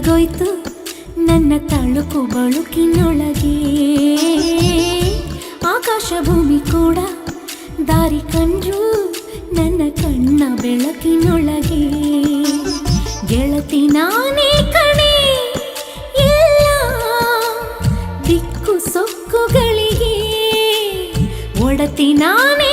ಬೆಳಗೋಯ್ತು ನನ್ನ ತಳುಕು ಬಳುಕಿನೊಳಗೆ. ಆಕಾಶ ಭೂಮಿ ಕೂಡ ದಾರಿ ಕಂಡ್ರು ನನ್ನ ಕಣ್ಣ ಬೆಳಕಿನೊಳಗೆ. ಗೆಳತಿ ನಾನೇ ಕಣೆ ಎಲ್ಲ ದಿಕ್ಕು ಸೊಕ್ಕುಗಳಿಗೆ, ಒಡತಿ ನಾನೇ